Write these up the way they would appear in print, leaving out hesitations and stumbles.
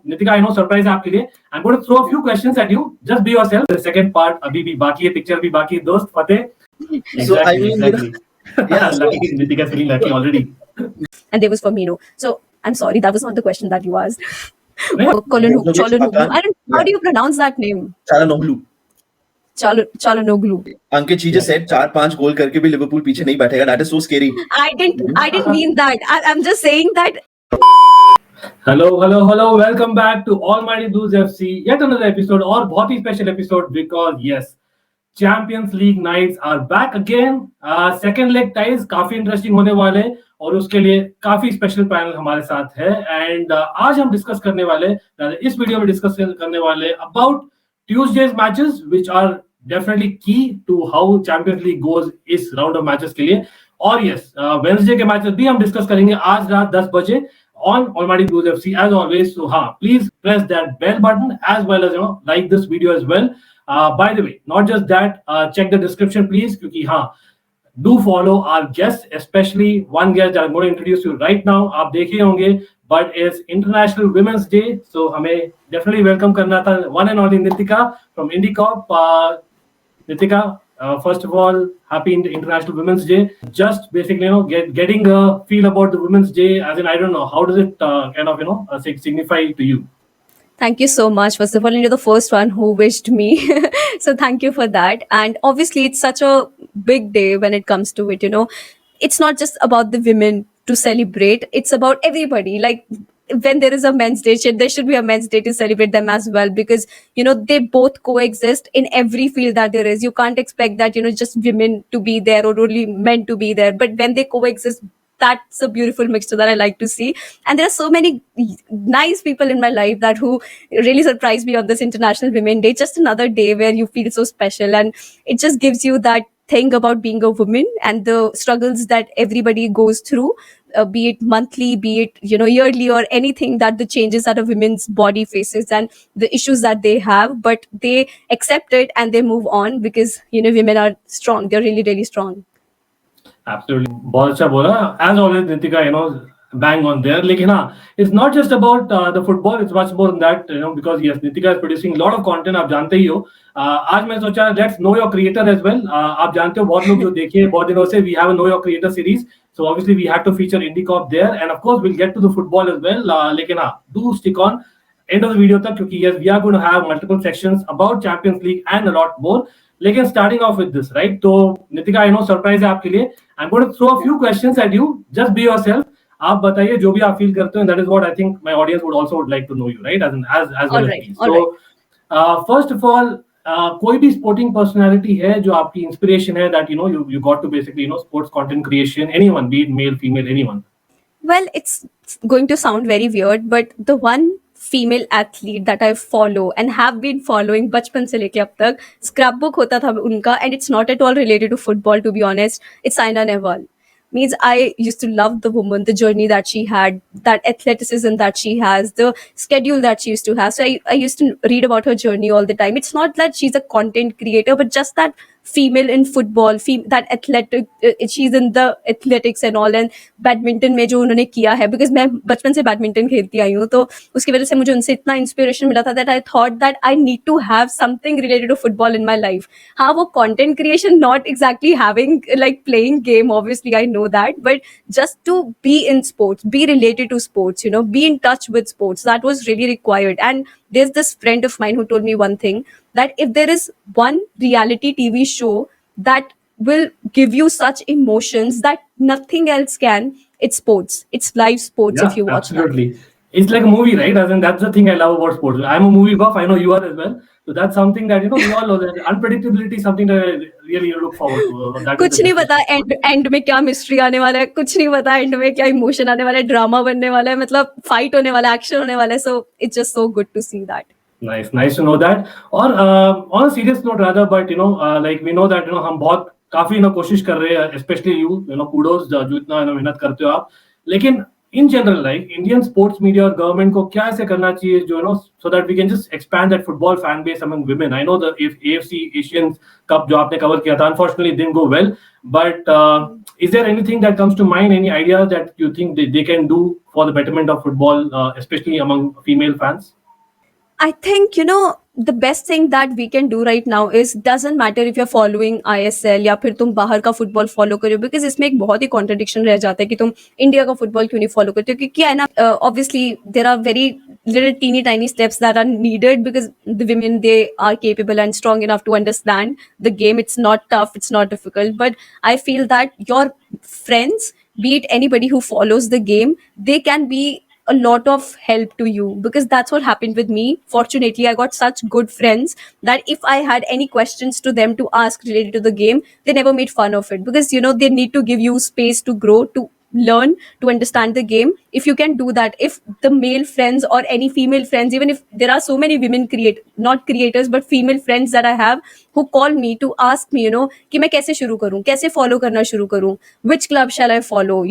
Nitika, I know surprise है आपके लिए. I'm going to throw a few questions at you. Just be yourself. The second part अभी भी बाकी है, picture भी बाकी है, दोस्त फतेह. So I mean, Exactly. yeah, so- Lucky, Nitika is feeling lucky already. And there was Firmino. So I'm sorry, that was not the question that you asked. नहीं, Çalhanoğlu. I don't. How do you pronounce that name? Çalhanoğlu. Çalhanoğlu. Ankit, she just said 4-5 goal करके भी Liverpool पीछे नहीं बैठेगा. That is so scary. I didn't mean that. I'm just saying that. Hello. Welcome back to Almighty Blues FC. Yet another episode और बहुत ही special episode because yes, Champions League nights are back again. Second leg ties काफी interesting होने वाले और उसके लिए काफी special panel हमारे साथ है एंड आज हम डिस्कस करने वाले इस वीडियो में डिस्कस करने वाले about Tuesday's matches which are definitely key to how Champions League goes इस राउंड ऑफ मैचेस के लिए और यस वेडनेसडे के मैचेस भी हम डिस्कस करेंगे आज रात 10 बजे on Almighty Blues FC as always. So please press that bell button as well as like this video as well. By the way, not just that, check the description please क्योंकि do follow our guests, especially one guest that I'm going to introduce you right now. आप देखे होंगे, but it's International Women's Day, so हमें definitely welcome करना था one and only Nitika from IndyCorp. Nitika, first of all, happy International Women's Day. Just basically, getting a feel about the Women's Day, as in I don't know, how does it kind of signify to you? Thank you so much. First of all, you're the first one who wished me. So thank you for that. And obviously, it's such a big day when it comes to it. It's not just about the women to celebrate. It's about everybody. Like when there is a men's day, there should be a men's day to celebrate them as well because, they both coexist in every field that there is. You can't expect that, just women to be there or only men to be there. But when they coexist, that's a beautiful mixture that I like to see. And there are so many nice people in my life that who really surprised me on this International Women's Day. Just another day where you feel so special. And it just gives you that thing about being a woman and the struggles that everybody goes through, be it monthly, be it, yearly or anything that the changes that a women's body faces and the issues that they have. But they accept it and they move on because, women are strong. They're really, really strong. Absolutely. बहुत अच्छा बोला. As always, Nitika, bang on there. लेकिन it's not just about the football. It's much more than that, because yes, Nitika is producing a lot of content. आप जानते ही हो. आज मैं सोचा let's know your creator as well. आप जानते हो बहुत लोग जो देखिए बहुत दिनों से we have a know your creator series. So obviously we had to feature IndyCorp there, and of course we'll get to the football as well. लेकिन do stick on end of the video तक क्योंकि yes, we are going to have multiple sections about Champions League and a lot more. लेकिन starting off with this, right? तो Nitika, I know surprise है आपके लिए. I'm going to throw a few questions at you. Just be yourself. आप बताइए जो भी आप feel करते हो. That is what I think my audience would also like to know you, right? As well as me. So first of all, कोई भी sporting personality है जो आपकी inspiration है that you got to basically sports content creation. Anyone, be it male, female, anyone. Well, it's going to sound very weird, but the one female athlete that I follow and have been following बचपन से लेके अब तक scrapbook होता था उनका, and it's not at all related to football, to be honest. It's Saina Nehwal. Means I used to love the woman, the journey that she had, that athleticism that she has, the schedule that she used to have. So I used to read about her journey all the time. It's not that she's a content creator, but just that female in football, that athletic, she's in the athletics and all, and badminton में जो उन्होंने किया है, because मैं बचपन से badminton खेलती आई हूँ, तो उसकी वजह से मुझे उनसे इतना इंस्पिरेशन मिला था that I thought that I need to have something related to football in my life. हाँ, वो content creation, not exactly having like playing game, obviously I know that, but just to be in sports, be related to sports, be in touch with sports, that was really required. And there's this friend of mine who told me one thing, that if there is one reality TV show that will give you such emotions that nothing else can, it's sports. It's live sports. If you watch absolutely. That. It's like a movie, right? And that's the thing I love about sports. I'm a movie buff. I know you are as well. So that's something that, we all know that unpredictability is something that I really look forward to. कुछ नहीं पता and में क्या mystery आने वाला है, कुछ नहीं पता एंड में क्या इमोशन आने वाला है, ड्रामा बनने वाला है, मतलब फाइट होने वाला है, एक्शन होने वाला है. So it's just so good to see that. Nice to know that. और on a serious note rather, but like we know that हम काफी कोशिश कर रहे हैं, especially you, kudos जो इतना मेहनत करते हो आप. लेकिन in general, like Indian sports media or government को क्या ऐसे करना चाहिए जो so that we can just expand that football fan base among women. I know the if AFC Asian Cup जो आपने cover किया था, unfortunately didn't go well. But is there anything that comes to mind? Any ideas that you think they can do for the betterment of football, especially among female fans? I think, the best thing that we can do right now is doesn't matter if you're following ISL या फिर तुम बाहर का football follow करो, because इसमें एक बहुत ही contradiction रह जाता है कि तुम इंडिया का फुटबॉल क्यों नहीं फॉलो करते हो, क्योंकि है ना, obviously there are very little teeny tiny steps that are needed because the women, they are capable and strong enough to understand the game. It's not tough, it's not difficult, but I feel that your friends, be it anybody who follows the game, they can be a lot of help to you, because that's what happened with me. Fortunately, I got such good friends that if I had any questions to them to ask related to the game, they never made fun of it, because they need to give you space to grow, to learn, to understand the game. If you can do that, if the male friends or any female friends, even if there are so many women not creators but female friends that I have, who call me to ask me, कि मैं कैसे शुरू करूं, कैसे follow करना शुरू करूं, which club shall I follow,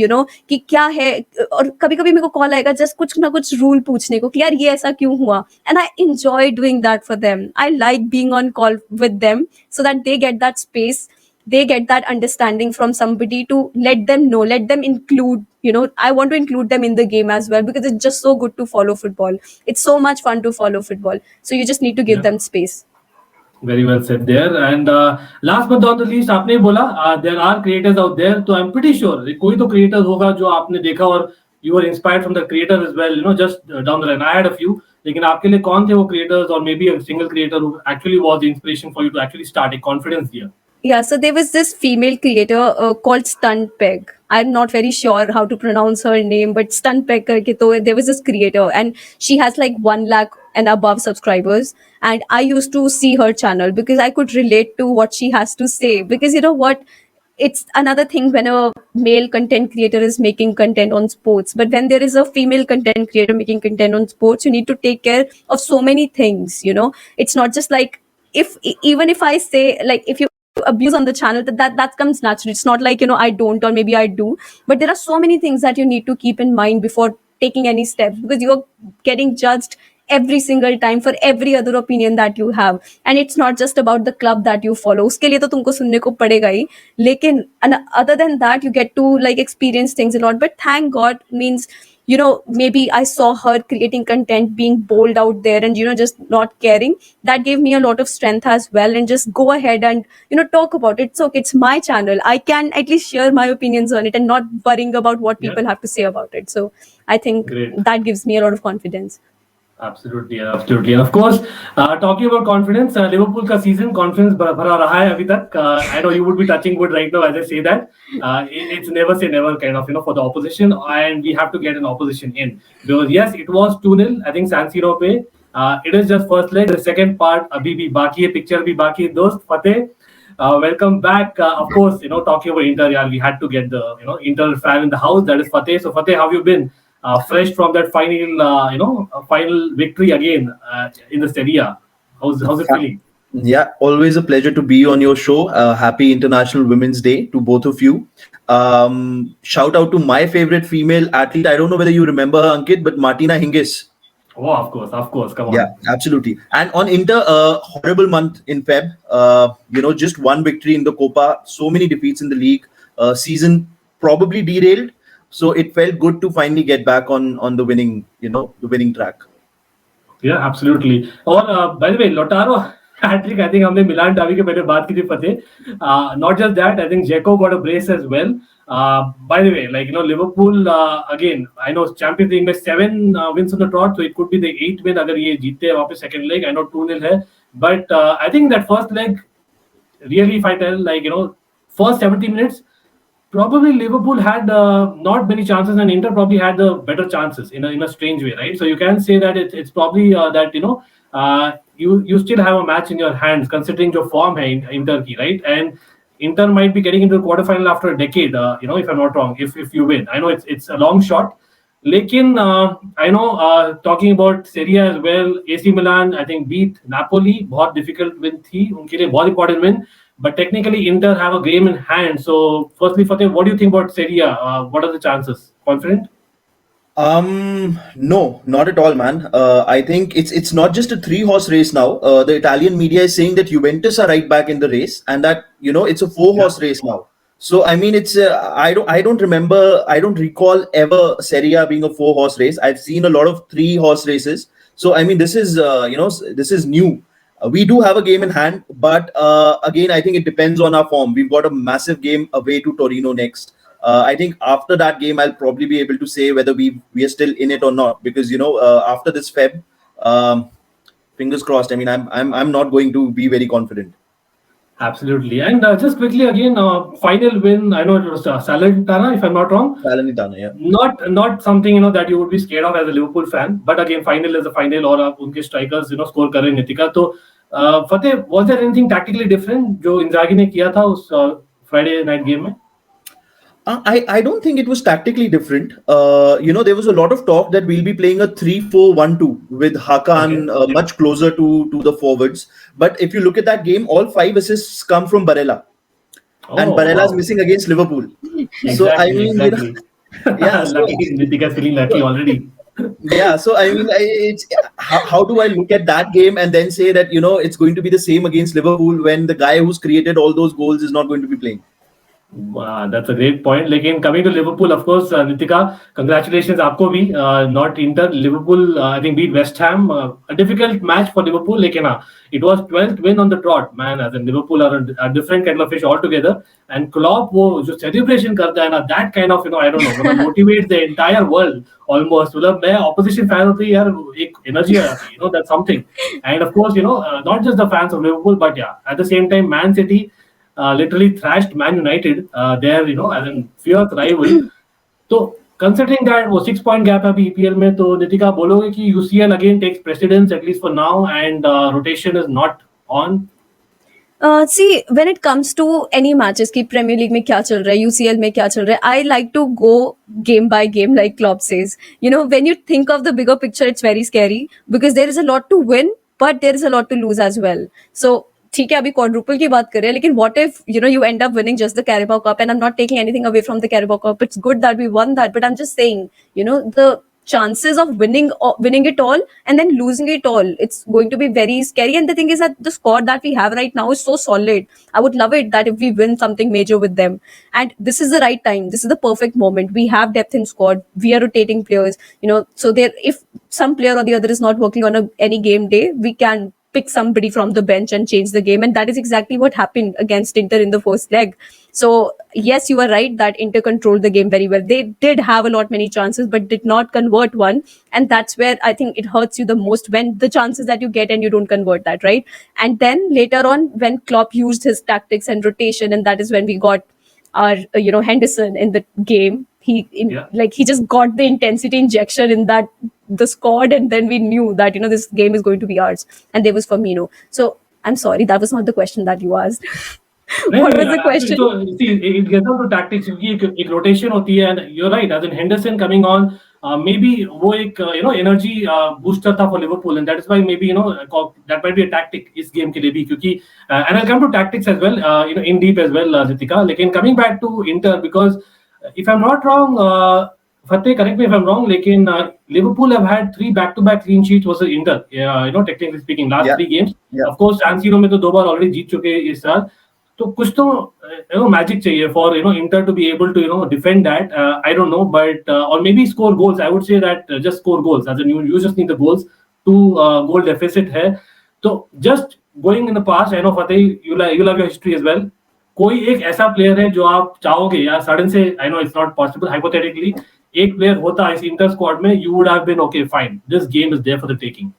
कि क्या है, और कभी कभी मेरे को कॉल आएगा जस्ट कुछ ना कुछ रूल पूछने को कि यार ये ऐसा क्यों हुआ, and I enjoy doing that for them. I like being on call with them so that they get that space, they get that understanding from somebody to let them know, let them include, I want to include them in the game as well, because it's just so good to follow football. It's so much fun to follow football, so you just need to give them space. Very well said there. And last but not the least, आपने बोला there are creators out there, तो I'm pretty sure कोई तो creators होगा जो आपने देखा और you were inspired from the creator as well, just down the line. I had a few, लेकिन आपके लिए कौन थे वो creators, or maybe a single creator who actually was the inspiration for you to actually start a confidence here? Yeah, so there was this female creator called Stunt Peg. I'm not very sure how to pronounce her name, but Stunt Peg karke to there was this creator, and she has like 1 lakh and above subscribers. And I used to see her channel because I could relate to what she has to say. Because you know what? It's another thing when a male content creator is making content on sports, but when there is a female content creator making content on sports, you need to take care of so many things. It's not just like, even if I say, like, if you abuse on the channel, that comes naturally. It's not like, I don't, or maybe I do, but there are so many things that you need to keep in mind before taking any steps, because you're getting judged every single time for every other opinion that you have. And it's not just about the club that you follow, uske liye to tumko sunne ko padega hi, lekin other than that you get to like experience things a lot. But thank God, means maybe I saw her creating content, being bold out there, and just not caring. That gave me a lot of strength as well, and just go ahead and talk about it. So it's my channel, I can at least share my opinions on it and not worrying about what people have to say about it. So I think that gives me a lot of confidence. Absolutely, absolutely. And of course, talking about confidence, Liverpool का season confidence भरा रहा है अभी तक. I know you would be touching wood right now as I say that. It's never say never kind of, for the opposition, and we have to get an opposition in. Because yes, it was 2-0, I think San Siro पे. It is just first leg. The second part अभी भी बाकी है, picture भी बाकी है. दोस्त Fateh, welcome back. Of course, talking about Inter, yeah, we had to get the Inter fan in the house. That is Fateh. So Fateh, how have you been? Fresh from that final victory again in the Serie A. How's it feeling? Yeah, always a pleasure to be on your show. Happy International Women's Day to both of you. Shout out to my favorite female athlete. I don't know whether you remember her, Ankit, but Martina Hingis. Oh, of course. Come on. Yeah, absolutely. And on Inter, horrible month in Feb. Just one victory in the Copa, so many defeats in the league. Season probably derailed. So it felt good to finally get back on the winning track. Yeah, absolutely. और by the way, Lautaro hat-trick, I think हमने मिलान डावी के पहले बात की थी फतेह. Not just that, I think Dzeko got a brace as well. By the way, like Liverpool again, I know Champions League में 7 wins on the trot, so it could be the 8th win अगर ये जीतते हैं वापस second leg. I know 2-0 है, but I think that first leg, really, if I tell, like first 70 minutes, probably Liverpool had not many chances, and Inter probably had the better chances in a strange way, right? So you can say that it's probably that you still have a match in your hands considering your form hai in Turkey, right? And Inter might be getting into the quarterfinal after a decade, if I'm not wrong, if you win. I know it's a long shot. Lekin I know talking about Serie A as well, AC Milan I think beat Napoli, बहुत difficult win थी उनके लिए, बहुत important win. But technically, Inter have a game in hand. So, firstly, Fateh, what do you think about Serie A? What are the chances? Confident? No, not at all, man. I think it's not just a three-horse race now. The Italian media is saying that Juventus are right back in the race, and that it's a Yeah. four-horse race now. So I mean, it's I don't remember, I don't recall ever Serie A being a four-horse race. I've seen a lot of three-horse races. So I mean, this is this is new. We do have a game in hand, but again, I think it depends on our form. We've got a massive game away to Torino next. I think after that game, I'll probably be able to say whether we are still in it or not. Because after this Feb, um, fingers crossed. I mean, I'm not going to be very confident. Absolutely. And just quickly again, final win. I know it was Salernitana, if I'm not wrong. Salernitana, yeah. Not something that you would be scared of as a Liverpool fan. But again, final is a final, और आप उनके strikers score करें नितिका. तो फतेह, was there anything tactically different जो इंजागी ने किया था उस Friday night game में? I don't think it was tactically different. There was a lot of talk that we'll be playing a 3-4-1-2 with Hakan much closer to the forwards. But if you look at that game, all 5 assists come from Barella. And Barella's missing against Liverpool. Exactly, So, I mean, exactly. yeah. So, Lucky, Nitika's feeling lucky already. yeah. So, I mean, it's how do I look at that game and then say that, it's going to be the same against Liverpool when the guy who's created all those goals is not going to be playing? That's a great point. Like coming to Liverpool, of course, Nitika, congratulations आपको भी. Not Inter, Liverpool. I think beat West Ham. A difficult match for Liverpool. लेकिन it was 12th win on the trot, man. As in Liverpool are a different kind of fish altogether. And Klopp, वो जो celebration करता है ना, that kind of I don't know, motivates the entire world almost. मतलब मैं opposition fan होती यार एक energy आ जाती, that's something. And of course, not just the fans of Liverpool, but yeah, at the same time, Man City. Literally thrashed Man United there, as a fierce rival. So considering that वो 6 point gap है अभी EPL में, तो नितिका बोलोगे कि UCL again takes precedence at least for now and rotation is not on? See, when it comes to any matches की Premier League में क्या चल रहा है, UCL में क्या चल रहा है, I like to go game by game, like Klopp says. When you think of the bigger picture, it's very scary because there is a lot to win, but there is a lot to lose as well. So ठीक है अभी quadruple की बात कर रहे हैं, लेकिन what if you end up winning just the Carabao Cup, and I'm not taking anything away from the Carabao Cup. It's good that we won that, but I'm just saying, the chances of winning it all and then losing it all, it's going to be very scary. And the thing is that the squad that we have right now is so solid. I would love it that if we win something major with them, and this is the right time, this is the perfect moment. We have depth in squad, we are rotating players, so there, if some player or the other is not working on any game day, we can pick somebody from the bench and change the game. And that is exactly what happened against Inter in the first leg. So yes, you are right that Inter controlled the game very well. They did have a lot many chances, but did not convert one. And that's where I think it hurts you the most, when the chances that you get and you don't convert that, right? And then later on, when Klopp used his tactics and rotation, and that is when we got our Henderson in the game. He just got the intensity injection in the squad, and then we knew that this game is going to be ours. And there was Firmino. So I'm sorry, that was not the question that you asked. What was the question? So see, it gets down to tactics. क्योंकि एक rotation होती है, and you're right. As in Henderson coming on, maybe वो एक energy booster था for Liverpool, and that is why maybe that might be a tactic इस game के लिए भी, क्योंकि and I'll come to tactics as well, in deep as well, Ritika. लेकिन coming back to Inter, because if I'm not wrong, Fateh, correct me if I'm wrong, लेकिन Liverpool have had 3 back-to-back clean sheets versus Inter. Technically speaking, last 3 games. Yeah. Of course, San Siro में तो 2 बार already जीत चुके हैं इस साल. तो कुछ तो magic चाहिए for Inter to be able to defend that. I don't know, but or maybe score goals. I would say that just score goals. As in you just need the goals. 2 goal deficit है. So just going in the past, I know Fateh, you love your history as well. कोई एक ऐसा player है जो आप चाहोगे यार sudden से, I know it's not possible, hypothetically एक प्लेयर होता है इस इंटर स्क्वाड में, you would have been okay, fine, this game is there for the taking.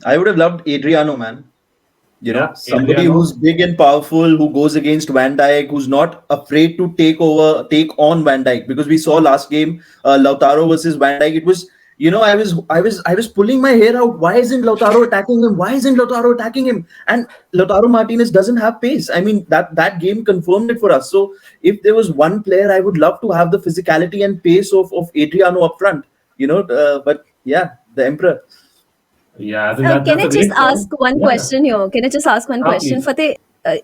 I would have loved Adriano, man. Somebody Adriano, who's big and powerful, who goes against Van Dijk, who's not afraid to take on Van Dijk. Because we saw last game, Lautaro versus Van Dijk. It was, I was pulling my hair out. Why isn't Lautaro attacking him? Why isn't Lautaro attacking him? And Lautaro Martinez doesn't have pace. I mean, that game confirmed it for us. So if there was one player, I would love to have the physicality and pace of Adriano up front. But yeah, the Emperor. Yeah, can I just ask one question here? Can I just ask one question? Please. Fateh,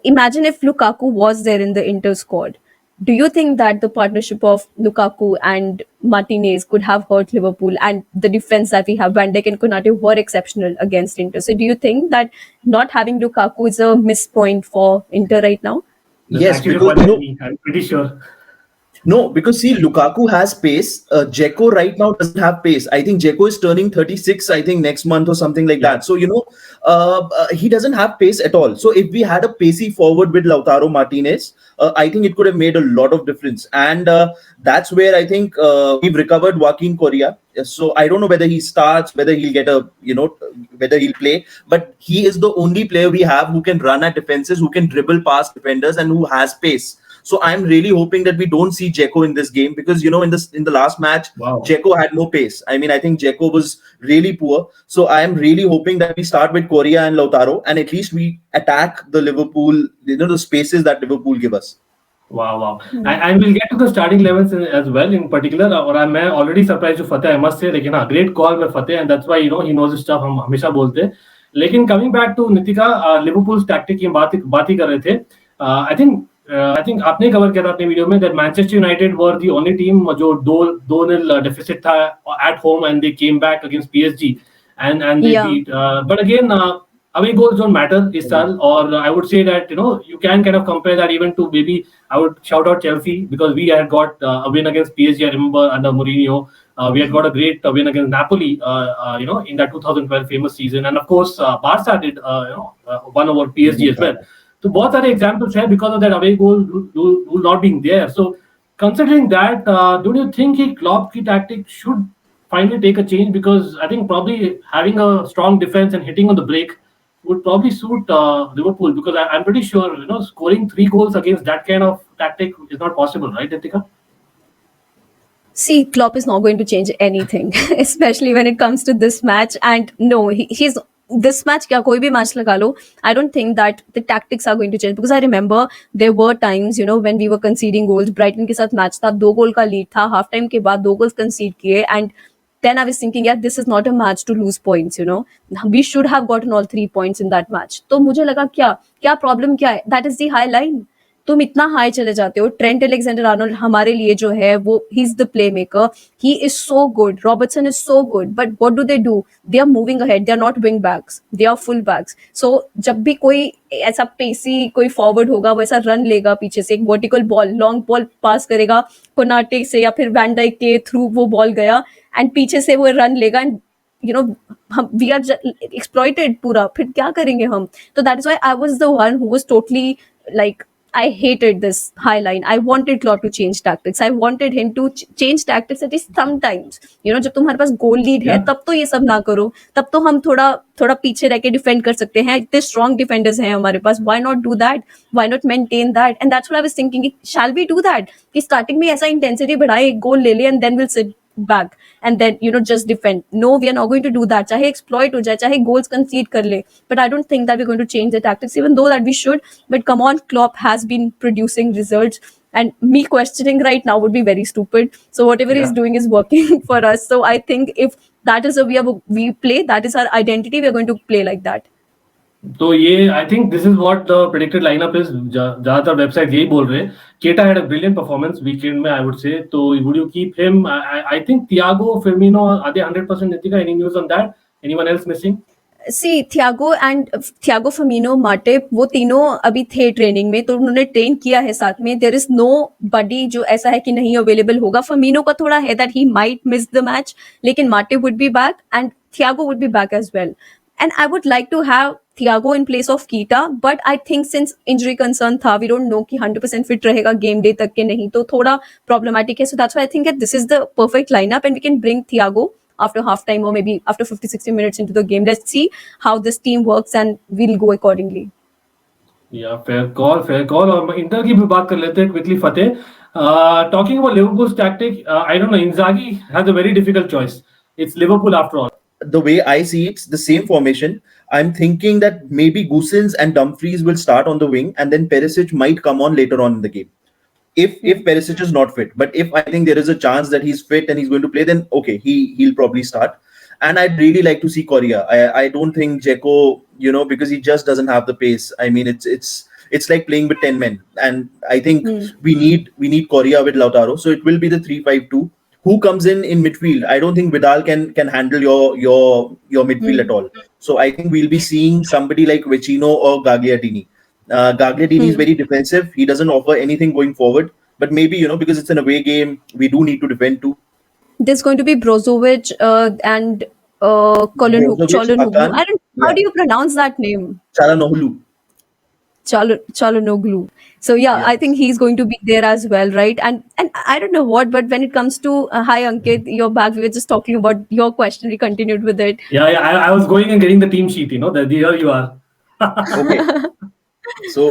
imagine if Lukaku was there in the Inter squad. do you think that the partnership of Lukaku and Martinez could have hurt Liverpool, and the defense that we have, Van Dijk and Konate, were exceptional against Inter? So do you think that not having Lukaku is a miss point for Inter right now? That's Yes, actually because what I mean. I'm pretty sure. no, because see, Lukaku has pace. Dzeko right now doesn't have pace. I think Dzeko is turning 36, I think, next month or something like Yeah. that. So, he doesn't have pace at all. So, if we had a pacey forward with Lautaro Martinez, I think it could have made a lot of difference. And that's where I think we've recovered Joaquin Correa. So, I don't know whether he starts, whether he'll get whether he'll play. But he is the only player we have who can run at defenses, who can dribble past defenders, and who has pace. So I'm really hoping that we don't see Dzeko in this game because in the last match, Wow. Dzeko had no pace. I mean, I think Dzeko was really poor. So I am really hoping that we start with Correa and Lautaro, and at least we attack the Liverpool, the spaces that Liverpool give us. Wow. And we'll get to the starting levels as well in particular. और मैं already surprised with Fateh, I must say. लेकिन हाँ, great call with Fateh, and that's why he knows his stuff. हम हमेशा बोलते हैं. लेकिन coming back to Nitika, Liverpool's tactic की बात ही कर रहे थे. I think आपने कवर किया था अपने वीडियो में that Manchester United were the only team जो 2-0 deficit था at home and they came back against PSG and they beat. But again, away goals don't matter this साल, or I would say that you can kind of compare that even to maybe I would shout out Chelsea because we had got a win against PSG. I remember under Mourinho. We had got a great win against Napoli, in that 2012 famous season, and of course Barca did won over PSG as well. So बहुत सारे examples हैं because of that away goal not being there. So considering that, don't you think Klopp की tactic should finally take a change? Because I think probably having a strong defense and hitting on the break would probably suit Liverpool, because I'm pretty sure scoring 3 goals against that kind of tactic is not possible, right, Nitika? See, Klopp is not going to change anything, especially when it comes to this match. And no, he's this match, kya koi bhi match laga lo, I don't think that the tactics are going to change, because I remember there were times, when we were conceding goals. Brighton ke sath match tha, 2 goal ka lead tha, half time ke baad 2 goals concede kiye, and then I was thinking, yeah, this is not a match to lose points, we should have gotten all 3 points in that match. तो मुझे लगा क्या problem क्या है? That is the high line. तुम इतना high चले जाते हो. ट्रेंट अलेक्जेंडर आर्नोल्ड हमारे लिए जो है वो he is the playmaker. He is so good. Robertson is so good. But what do they do? They are moving ahead. They are not wing backs. They are full backs. So जब भी कोई ऐसा पेसी कोई forward होगा, वो ऐसा run लेगा पीछे से, एक vertical ball, long ball pass करेगा कोनाटे से या फिर वैन डाइक के थ्रू, वो बॉल गया एंड पीछे से वो रन लेगा एंड we are exploited पूरा. फिर क्या करेंगे हम? तो that is why I was the one who was totally like, I hated this high line. I wanted Klopp to change tactics. I wanted him to change tactics at least sometimes. जब तुम्हारे पास गोल lead है, तब तो ये सब ना करो. तब तो हम थोड़ा पीछे रह के डिफेंड कर सकते हैं. इतने स्ट्रॉन्ग डिफेंडर्स हैं हमारे पास. Why not do that? Why not maintain that? And that's what I was thinking. Shall we do that? कि स्टार्टिंग में ऐसा इंटेंसिटी बढ़ाए, एक गोल ले ले, and then we'll sit back and then just defend. No, we are not going to do that. चाहे exploit हो जाए, चाहे goals concede कर ले, but I don't think that we're going to change the tactics, even though that we should. But come on, Klopp has been producing results, and me questioning right now would be very stupid. So whatever he's doing is working for us. So I think if that is we play, that is our identity, we are going to play like that. तो ये I think this is what the predicted lineup is. ज्यादातर website यही बोल रहे हैं. Keita had a brilliant performance weekend में, I would say. तो would you keep him? I think Thiago, Firmino, are they 100% Nitika? Any news on that? Anyone else missing? See, Thiago, Firmino, Matip, वो तीनों अभी थे ट्रेनिंग में, तो उन्होंने train किया है साथ में. देयर इज नो बडी जो ऐसा है कि नहीं अवेलेबल होगा. फर्मिनो का थोड़ा है that he might miss the match, लेकिन Matip would be back and Thiago would be back as well. And I would like to have Thiago in place of Keita, but I think since injury concern था, we don't know कि 100% fit रहेगा game day तक के नहीं, तो थोड़ा problematic है. So that's why I think that this is the perfect lineup, and we can bring Thiago after half time or maybe after 50-60 minutes into the game. Let's see how this team works and we'll go accordingly. Yeah, fair call. और inter की भी बात कर लेते हैं quickly, Fateh. Talking about Liverpool's tactic, I don't know, Inzaghi has a very difficult choice. It's Liverpool after all. The way I see it, it's the same formation. I'm thinking that maybe Gosens and Dumfries will start on the wing, and then Perisic might come on later on in the game. If Perisic is not fit, but if I think there is a chance that he's fit and he's going to play, then okay, he'll probably start. And I'd really like to see Correa. I don't think Dzeko, because he just doesn't have the pace. I mean, it's it's like playing with 10 men. And I think Hmm. we need Korea with Lautaro. So it will be the 3-5-2. Who comes in midfield? I don't think Vidal can handle your midfield at Hmm. all. So I think we'll be seeing somebody like Vecino or Gagliardini. Gagliardini is Hmm. very defensive. He doesn't offer anything going forward. But maybe, because it's an away game, we do need to defend too. There's going to be Brozovic and Brozovic, Cholonoglu. Hakan, I don't. How yeah, do you pronounce that name? Çalhanoğlu. Cholonoglu. So yeah, Yeah. I think he's going to be there as well, right? And I don't know what, but when it comes to hi Ankit, you're back. We were just talking about your question. We continued with it. Yeah, yeah. I was going and getting the team sheet. Here you are. Okay. So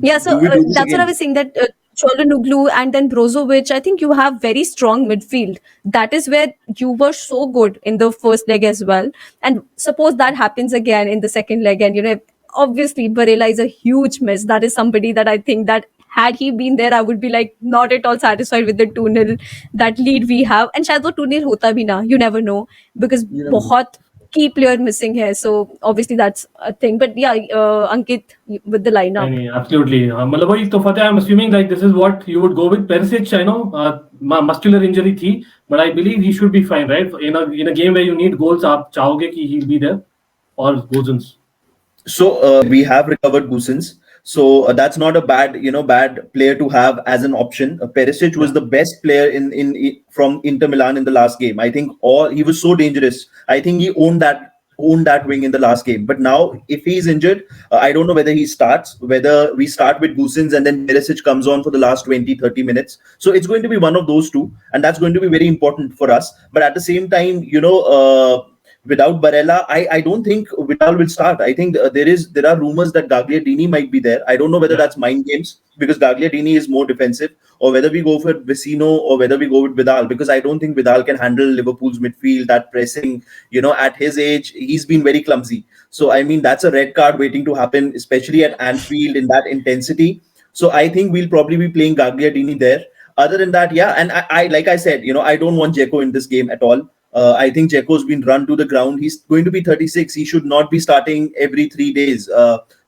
Yeah, so do we do this that's what I again? was saying that Cholonoglu and then Brozovic, I think you have very strong midfield. That is where you were so good in the first leg as well. And suppose that happens again in the second leg, and obviously Barella is a huge miss. That is somebody that I think that had he been there, I would be like not at all satisfied with the 2-0 that lead we have. And शायद वो 2-0 होता भी ना, you never know because You never know. बहुत key player missing here. So obviously that's a thing. But yeah, Ankit with the lineup. नहीं, absolutely. मतलब वही तो Fateh, I'm assuming like this is what you would go with. Perisic, I know, muscular injury थी, but I believe he should be fine, right? In a game where you need goals, आप चाहोगे कि he'll be there or Gozens. So we have recovered Gusens. So that's not a bad player to have as an option. Perisic was Yeah. the best player in from Inter Milan in the last game. I think he was so dangerous. I think he owned that wing in the last game. But now, if he's injured, I don't know whether he starts, whether we start with Gusens and then Perisic comes on for the last 20-30 minutes. So it's going to be one of those two, and that's going to be very important for us. But at the same time, without Barella, I don't think Vidal will start. I think there are rumors that Gagliardini might be there. I don't know whether Yeah. that's mind games because Gagliardini is more defensive, or whether we go for Vecino or whether we go with Vidal, because I don't think Vidal can handle Liverpool's midfield, that pressing. At his age, he's been very clumsy. So I mean, that's a red card waiting to happen, especially at Anfield in that intensity. So I think we'll probably be playing Gagliardini there. Other than that, yeah, and I like I said, I don't want Dzeko in this game at all. I think Dzeko's been run to the ground. He's going to be 36. He should not be starting every 3 days.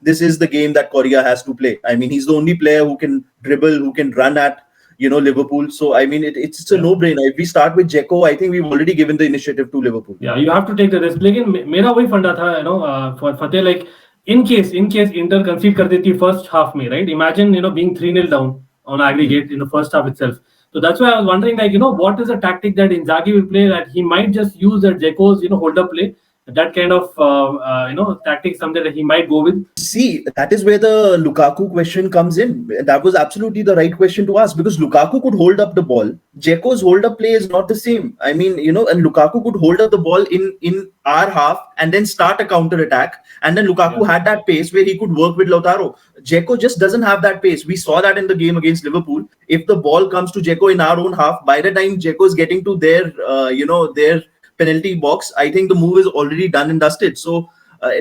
This is the game that Korea has to play. I mean, he's the only player who can dribble, who can run at, Liverpool. So, I mean, it's a Yeah. no-brainer. If we start with Dzeko, I think we've already given the initiative to Liverpool. Yeah, you have to take the risk. लेकिन मेरा वही फंडा था, for Fateh, like in case Inter concede कर देती first half में, right? Imagine, being 3-0 down on aggregate in the first half itself. So that's why I was wondering, like, what is the tactic that Inzaghi will play, that he might just use that Dzeko's, hold up play, that kind of, tactic, something that he might go with. See, that is where the Lukaku question comes in. That was absolutely the right question to ask, because Lukaku could hold up the ball. Dzeko's hold up play is not the same. I mean, and Lukaku could hold up the ball in our half and then start a counter attack. And then Lukaku had that pace where he could work with Lautaro. Dzeko just doesn't have that pace. We saw that in the game against Liverpool. If the ball comes to Dzeko in our own half, by the time Dzeko is getting to their penalty box, I think the move is already done and dusted. So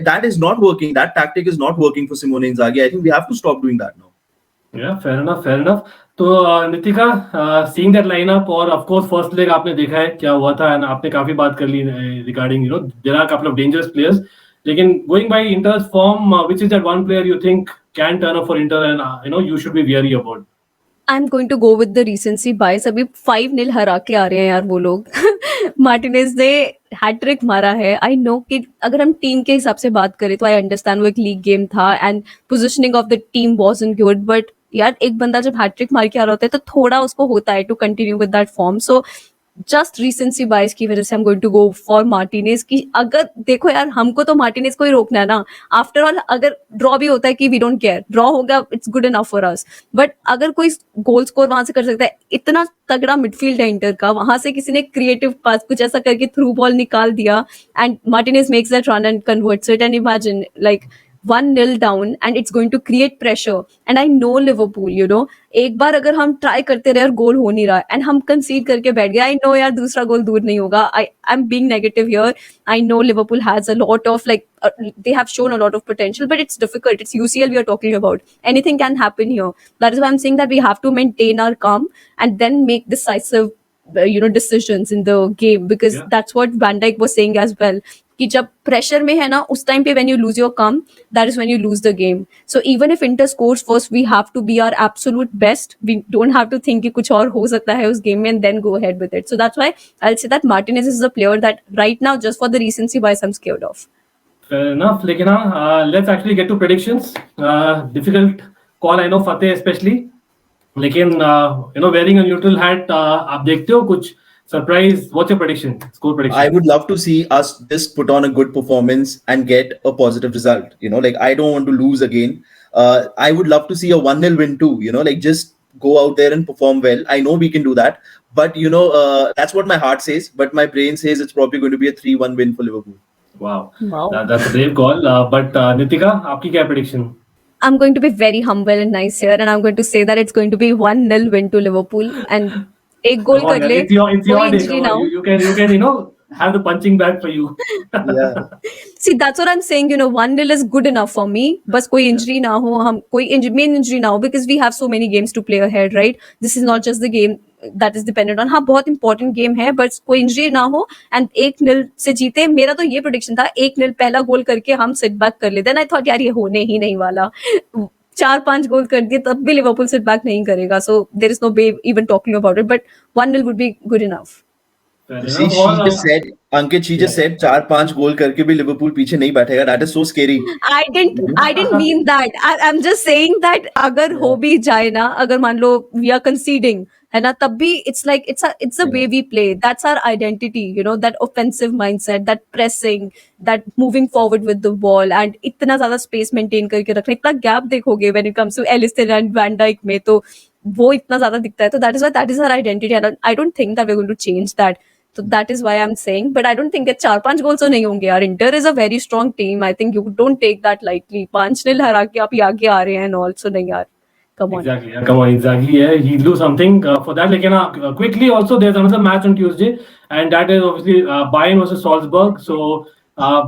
that is not working. That tactic is not working for Simone Inzaghi. I think we have to stop doing that now. Yeah, fair enough, fair enough. तो Nitika, seeing that lineup, और of course first leg आपने देखा है क्या हुआ था, and आपने काफी बात कर ली regarding, there are a couple of dangerous players. लेकिन going by Inter's form, which is that one player you think can turn up for Inter and you should be wary about? I'm going to go with the recency bias. अभी 5-0 हरा के आ रहे हैं यार वो लोग. Martinez ने hat trick मारा है. आई नो कि अगर हम टीम के हिसाब से बात करें तो आई अंडरस्टैंड वो एक लीग गेम था and positioning of the team wasn't good, but यार एक बंदा जब हैट्रिक मार के आ रहा होता है तो थोड़ा उसको होता है to continue with that form. So just recency bias की वजह से I am going to go for Martinez की. अगर देखो यार, हमको तो मार्टिनेज को ही रोकना है ना. आफ्टर ऑल अगर ड्रॉ भी होता है कि वी डोंट केयर, ड्रॉ हो गया, it's good enough for us. But अगर कोई गोल स्कोर वहां से कर सकता है, इतना तगड़ा मिडफील्ड है इंटर का, वहां से किसी ने क्रिएटिव पास कुछ ऐसा करके थ्रू बॉल निकाल दिया and Martinez makes that run and converts it. And imagine like 1-0 down and it's going to create pressure. And I know Liverpool, एक बार अगर हम ट्राई करते रहे और गोल हो नहीं रहा एंड हम कंसीड करके बैठ गए, आई नो यार दूसरा गोल दूर नहीं होगा. I am being negative here. I know Liverpool has a lot of they have shown a lot of potential, but it's difficult. It's UCL we are talking about. Anything can happen here. That is why I'm saying that we have to maintain our calm and then make decisive decisions in the game, because that's what Van Dijk was saying as well. कि जब pressure में है ना, उस time पे when you lose your calm, that is when you lose the game. So even if Inter scores first, we have to be our absolute best. We don't have to think कि कुछ और हो सकता है उस game में and then go ahead with it. So that's why I'll say that Martinez is a player that right now, just for the recency bias, I'm scared of. Fair enough. लेकिन let's actually get to predictions. Difficult call, I know, Fateh especially. लेकिन wearing a neutral hat, आप देखते हो कुछ surprise? What's your prediction? Score prediction? I would love to see us just put on a good performance and get a positive result. Like I don't want to lose again. I would love to see a 1-0 win too. Like just go out there and perform well. I know we can do that, but that's what my heart says. But my brain says it's probably going to be a 3-1 win for Liverpool. Wow. Wow. That's a brave call. But Nitika, आपकी क्या prediction? I'm going to be very humble and nice here, and I'm going to say that it's going to be 1-0 win to Liverpool, and एक goal Come on, कर yaar, ले, it's your कोई day. injury Come ना on. हो. You can have the punching bag for you. Yeah. See, that's what I'm saying. 1-0 is good enough for me. बस कोई injury ना हो, हम कोई main injury ना हो, because we have so many games to play ahead, right? This is not just the game that is dependent on. हाँ, बहुत important game है, but कोई injury ना हो and 1-0 से जीते. मेरा तो ये prediction था, 1-0 पहला गोल करके हम sit back कर ले. Then I thought यार ये होने ही नहीं वाला. 4-5 गोल कर दिए तब भी लिवरपूल sit back नहीं करेगा. So there is no way even talking about it. But 1-0 would be good enough. Fair See, enough. she just said, Ankit, she just said 4-5 goal करके भी Liverpool पीछे नहीं बैठेगा. That is so scary. I didn't mean that. I'm just saying that अगर हो भी जाए ना, अगर मान लो we are conceding, है ना, तब भी it's like it's the way we play. That's our identity, that offensive mindset, that pressing, that moving forward with the ball, and इतना ज़्यादा space maintain करके रखना. इतना gap देखोगे when it comes to Alisson and Van Dijk में, तो वो इतना ज़्यादा दिखता है. तो that is why that is our identity, and I don't think that we're going to change that. So that is why I'm saying, but I don't think that 4-5 goals तो नहीं होंगे यार. Inter is a very strong team. I think you don't take that lightly. 5-0 हरा के आप ये आगे आ रहे हैं and also नहीं यार. Come on. Exactly. Yeah, come on, exactly. Yeah, he'll do something for that. Like, quickly, also, there's another match on Tuesday, and that is obviously Bayern versus Salzburg. So,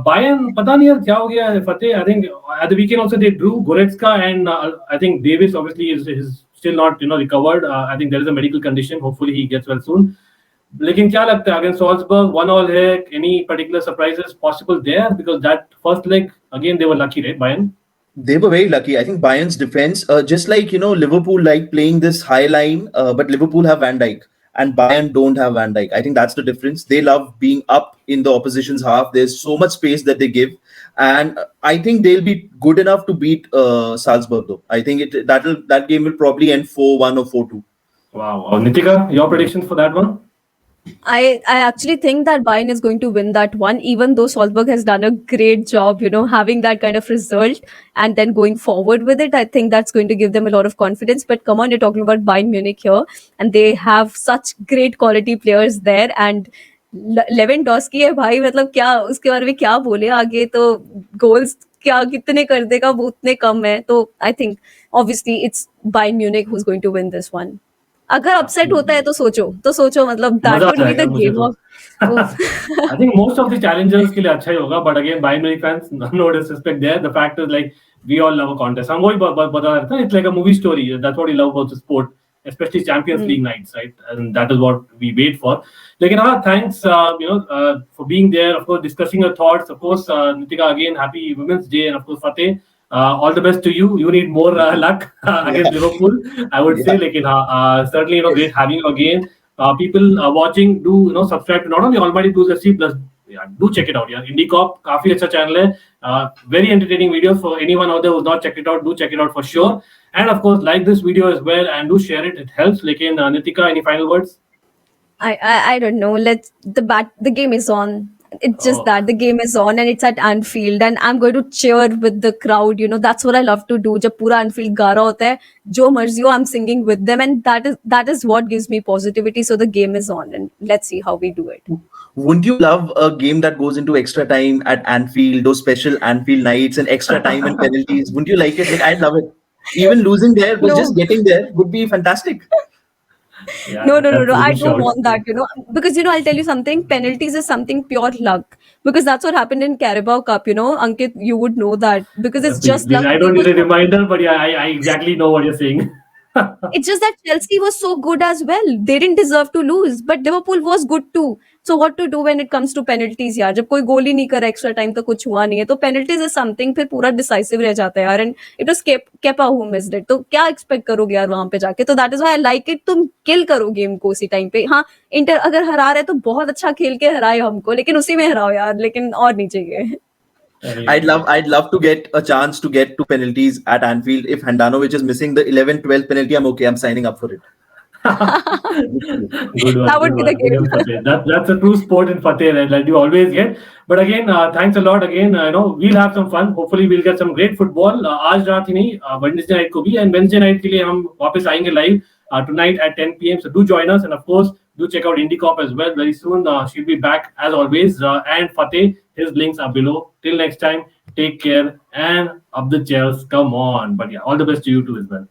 Bayern, पता नहीं यार क्या हो गया है फतेह. I think at the weekend also they drew Goretzka, and I think Davis obviously is still not recovered. I think there is a medical condition. Hopefully he gets well soon. लेकिन क्या लगता है अगेंस्ट सॉल्जबर्ग 1-1 है? Any particular surprises possible there? Because that first leg again they were lucky, right? Bayern. They were very lucky. I think Bayern's defense, just like Liverpool like playing this high line, but Liverpool have Van Dijk and Bayern don't have Van Dijk. I think that's the difference. They love being up in the opposition's half. There's so much space that they give, and I think they'll be good enough to beat Salzburg. Though I think that game will probably end 4-1 or 4-2. Wow. Nitika, your predictions for that one? I actually think that Bayern is going to win that one, even though Salzburg has done a great job, having that kind of result and then going forward with it. I think that's going to give them a lot of confidence. But come on, you're talking about Bayern Munich here, and they have such great quality players there. And Lewandowski है भाई, मतलब क्या उसके बारे में क्या बोले. आगे तो गोल्स क्या कितने कर देगा, वो उतने कम है. तो I think obviously it's Bayern Munich who's going to win this one. अगर अपसेट होता है तो सोचो मतलब that would be the game of. I think most of the challengers के लिए अच्छा ही होगा, but again Bayern Munich fans, no disrespect there. The fact is like we all love a contest. हम वही बता रहे थे, it's like a movie story. That's what we love about the sport, especially Champions League nights, right? And that is what we wait for. लेकिन thanks for being there, of course, discussing your thoughts. Of course, Nitika, again, happy Women's Day, and of course, Fateh, all the best to you. You need more luck against Liverpool, I would say. Like, certainly, great having you again. People watching, do subscribe to not only Almighty Blues FC, plus do check it out. Yeah, IndieCop, काफी अच्छा channel है. Very entertaining videos for anyone out there who's not checked it out. Do check it out for sure. And of course, like this video as well, and do share it. It helps. Lekin Nitika, any final words? I don't know. The game is on. It's just that the game is on and it's at Anfield, and I'm going to cheer with the crowd. That's what I love to do. जब पूरा Anfield गा रहा होता है, जो मर्जी हो, I'm singing with them, and that is what gives me positivity. So the game is on, and let's see how we do it. Wouldn't you love a game that goes into extra time at Anfield, those special Anfield nights and extra time and penalties? Wouldn't you like it? Like, I'd love it. Even losing there, but just getting there would be fantastic. Yeah, No. that's a I good don't shout. want that, because I'll tell you something. Penalties is something pure luck, because that's what happened in Carabao Cup. Ankit, you would know that, because it's just luck. I don't need a reminder, but yeah, I exactly know what you're saying. It's just that Chelsea was so good as well. They didn't deserve to lose, but Liverpool was good too. So what to do when it comes to penalties यार, जब कोई गोल ही नहीं करा extra time तो कुछ हुआ नहीं है, तो penalties is something फिर पूरा decisive रह जाता है यार, and it was Kepa who missed it, तो क्या expect करोगे यार वहाँ पे जाके? तो that is why I like it, तुम kill करो game को उसी time पे. हाँ, इंटर अगर हरा रहे तो बहुत अच्छा खेल के हराए हमको, लेकिन उसी में हराओ यार, लेकिन और नहीं चाहिए. I'd love to get a chance to get to penalties at Anfield. If Handanovic is missing the 11th, 12th penalty, I'm okay. I'm signing up for it. Good one. That would Good be the one. game. Fateh. That's a true sport in Fateh, right? Like you always get. But again, thanks a lot. Again, we'll have some fun. Hopefully, we'll get some great football. आज रात ही नहीं, Wednesday night को भी, and Wednesday night के लिए हम वापस आएंगे live tonight at 10 p.m. So do join us, and of course, do check out IndieCop as well very soon. She'll be back as always. And Fateh, his links are below. Till next time, take care and up the chairs. Come on. But yeah, all the best to you too as well.